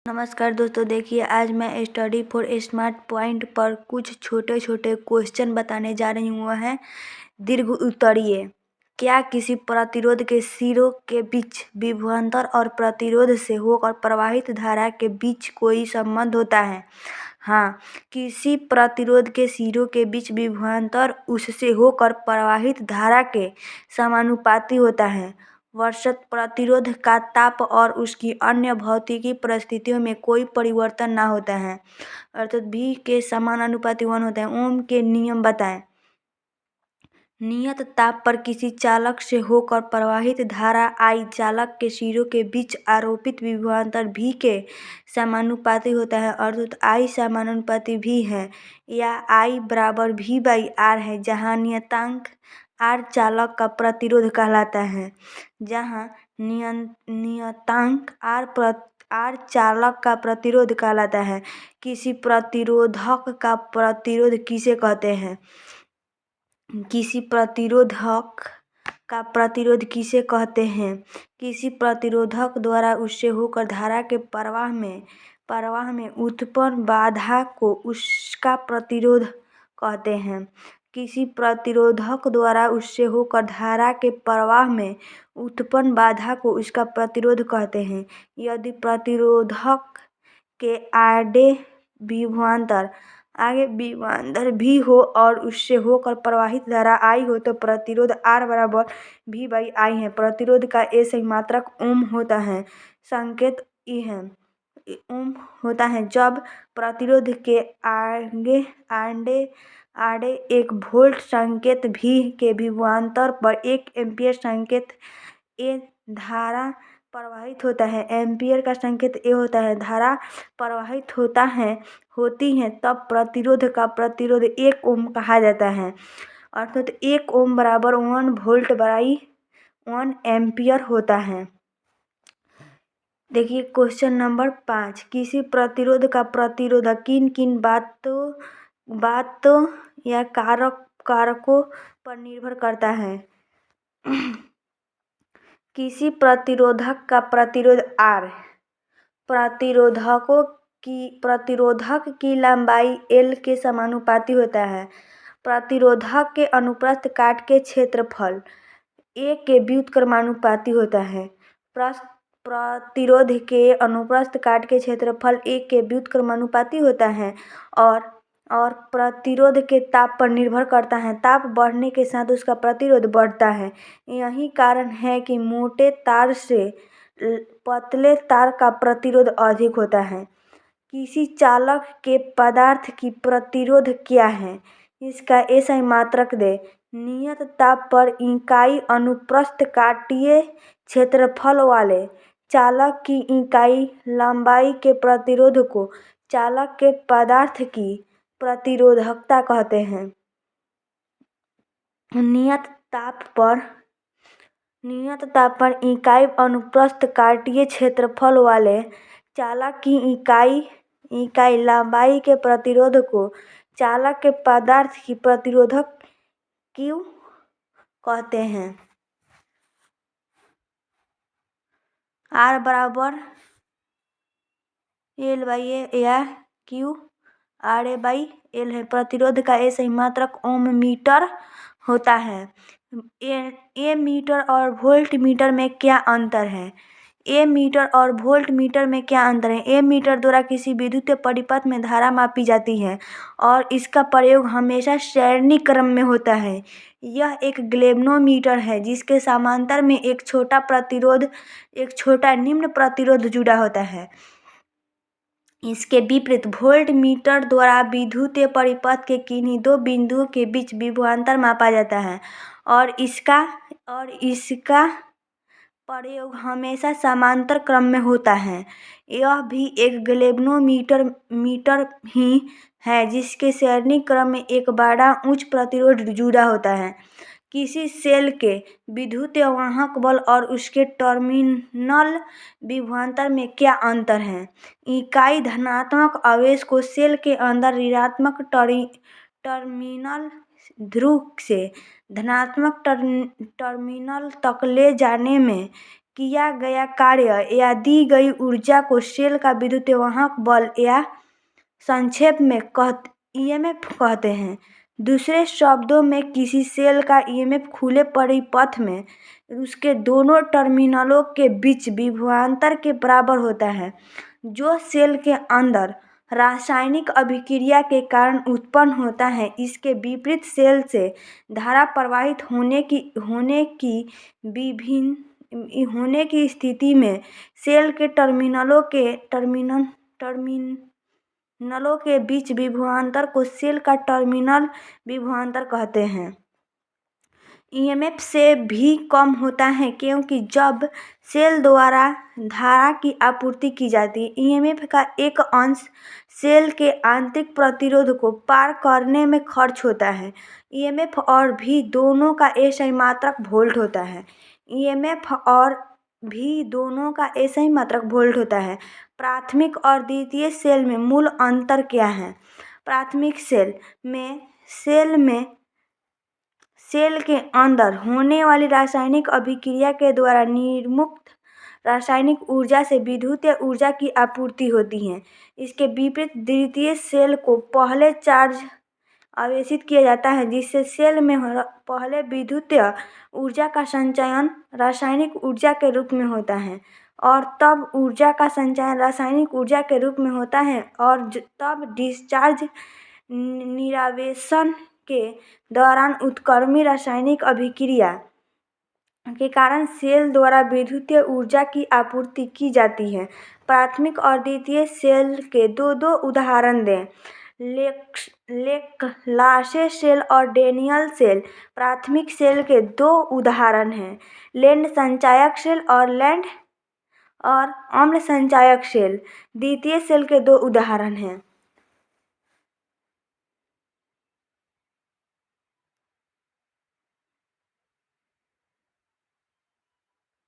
नमस्कार दोस्तों, देखिए आज मैं स्टडी फॉर स्मार्ट पॉइंट पर कुछ छोटे छोटे क्वेश्चन बताने जा रही हूँ। वह है दीर्घ उत्तरीय। क्या किसी प्रतिरोध के सिरों के बीच विभवांतर और प्रतिरोध से होकर प्रवाहित धारा के बीच कोई संबंध होता है? हाँ, किसी प्रतिरोध के सिरों के बीच विभवांतर उससे होकर प्रवाहित धारा के समानुपाती होता है। वर्षत प्रतिरोध का ताप और उसकी अन्य भौतिकी परिस्थितियों में कोई परिवर्तन ना होता है, अर्थात V के समानुपाती 1 होता है। ओम के नियम बताएं। नियत ताप पर किसी चालक से होकर प्रवाहित धारा I चालक के सिरों के बीच आरोपित विभवांतर V के समानुपाती होता है, अर्थात I समानुपाती V है या I बराबर V/R है, जहाँ नियतांक R चालक का प्रतिरोध कहलाता है। जहाँ नियतांक R चालक का प्रतिरोध कहलाता है। किसी प्रतिरोधक का प्रतिरोध किसे कहते हैं? किसी प्रतिरोधक का प्रतिरोध किसे कहते हैं? किसी प्रतिरोधक द्वारा उससे होकर धारा के प्रवाह में उत्पन्न बाधा को उसका प्रतिरोध कहते हैं। किसी प्रतिरोधक द्वारा उससे होकर धारा के प्रवाह में उत्पन्न बाधा को उसका प्रतिरोध कहते हैं। यदि प्रतिरोधक के आगे विभवांतर भी हो और उससे होकर प्रवाहित धारा I हो तो प्रतिरोध R बराबर V/I है। प्रतिरोध का SI मात्रक ओम होता है। संकेत E है। ओम होता है जब प्रतिरोध के आड़े 1 वोल्ट संकेत V के विभवांतर पर 1 एम्पीयर संकेत A धारा प्रवाहित होता है। एम्पीयर का संकेत A होता है। धारा प्रवाहित होती है तब प्रतिरोध का प्रतिरोध 1 ओम कहा जाता है, अर्थात 1 ओम बराबर 1 वोल्ट/1 एम्पीयर होता है। देखिए क्वेश्चन नंबर 5। किसी प्रतिरोध का प्रतिरोधक किन किन बातों या कारकों पर निर्भर करता है? किसी प्रतिरोधक का प्रतिरोध R प्रतिरोधक की लंबाई L के समानुपाती होता है। प्रतिरोधक के अनुप्रस्थ काट के क्षेत्रफल A के व्युत्क्रमानुपाती होता है। प्रतिरोध के अनुप्रस्थ काट के क्षेत्रफल A के व्युत्क्रमानुपाती होता है और प्रतिरोध के ताप पर निर्भर करता है। ताप बढ़ने के साथ उसका प्रतिरोध बढ़ता है। यही कारण है कि मोटे तार से पतले तार का प्रतिरोध अधिक होता है। किसी चालक के पदार्थ की प्रतिरोध क्या है? इसका SI मात्रक दे। नियत ताप पर इकाई अनुप्रस्थ काटीय क्षेत्रफल वाले चालक की इकाई लंबाई के प्रतिरोध को चालक के पदार्थ की प्रतिरोधकता कहते हैं। नियत ताप पर इकाई अनुप्रस्थ काटीय क्षेत्रफल वाले चालक की इकाई लंबाई के प्रतिरोध को चालक के पदार्थ की प्रतिरोधक क्यों कहते हैं? R बराबर L/A या Q RA/L है। प्रतिरोध का SI मात्रक ओम मीटर होता है। A मीटर और वोल्ट मीटर में क्या अंतर है? A मीटर और वोल्ट मीटर में क्या अंतर है? A मीटर द्वारा किसी विद्युत परिपथ में धारा मापी जाती है और इसका प्रयोग हमेशा श्रेणी क्रम में होता है। यह एक गैल्वेनोमीटर है जिसके समांतर में एक छोटा निम्न प्रतिरोध जुड़ा होता है। इसके विपरीत वोल्ट मीटर द्वारा विद्युत परिपथ के किन्हीं 2 बिंदुओं के बीच विभवांतर मापा जाता है और इसका प्रयोग हमेशा समांतर क्रम में होता है। यह भी एक गैल्वेनोमीटर ही है जिसके श्रेणी क्रम में एक बड़ा उच्च प्रतिरोध जुड़ा होता है। किसी सेल के विद्युत वाहक बल और उसके टर्मिनल विभवांतर में क्या अंतर है? इकाई धनात्मक आवेश को सेल के अंदर ऋणात्मक टर्मिनल ध्रुव से धनात्मक टर्मिनल तक ले जाने में किया गया कार्य या दी गई ऊर्जा को सेल का विद्युतवाहक बल या संक्षेप में ईएमएफ कहते हैं। दूसरे शब्दों में किसी सेल का ईएमएफ खुले परिपथ में उसके दोनों टर्मिनलों के बीच विभवांतर के बराबर होता है, जो सेल के अंदर रासायनिक अभिक्रिया के कारण उत्पन्न होता है। इसके विपरीत सेल से धारा प्रवाहित होने की स्थिति में सेल के टर्मिनलों के बीच विभवांतर को सेल का टर्मिनल विभवांतर कहते हैं। ईएमएफ से भी कम होता है क्योंकि जब सेल द्वारा धारा की आपूर्ति की जाती है, ईएमएफ का एक अंश सेल के आंतरिक प्रतिरोध को पार करने में खर्च होता है। ईएमएफ और भी दोनों का ऐसा ही मात्रक वोल्ट होता है। ईएमएफ और भी दोनों का ऐसा ही मात्रक वोल्ट होता है। प्राथमिक और द्वितीय सेल में मूल अंतर क्या है? प्राथमिक सेल में सेल के अंदर होने वाली रासायनिक अभिक्रिया के द्वारा निर्मुक्त रासायनिक ऊर्जा से विद्युत ऊर्जा की आपूर्ति होती है। इसके विपरीत द्वितीय सेल को पहले चार्ज आवेशित किया जाता है, जिससे सेल में पहले विद्युत ऊर्जा का संचयन रासायनिक ऊर्जा के रूप में होता है और तब ऊर्जा का संचयन रासायनिक ऊर्जा के रूप में होता है और तब डिस्चार्ज निरावेशन के दौरान उत्क्रमी रासायनिक अभिक्रिया के कारण सेल द्वारा विद्युत ऊर्जा की आपूर्ति की जाती है। प्राथमिक और द्वितीय सेल के दो उदाहरण दें। लेक्लासे सेल और डैनियल सेल प्राथमिक सेल के दो उदाहरण हैं। लैंड संचायक सेल और अम्ल संचायक सेल द्वितीय सेल के दो उदाहरण हैं।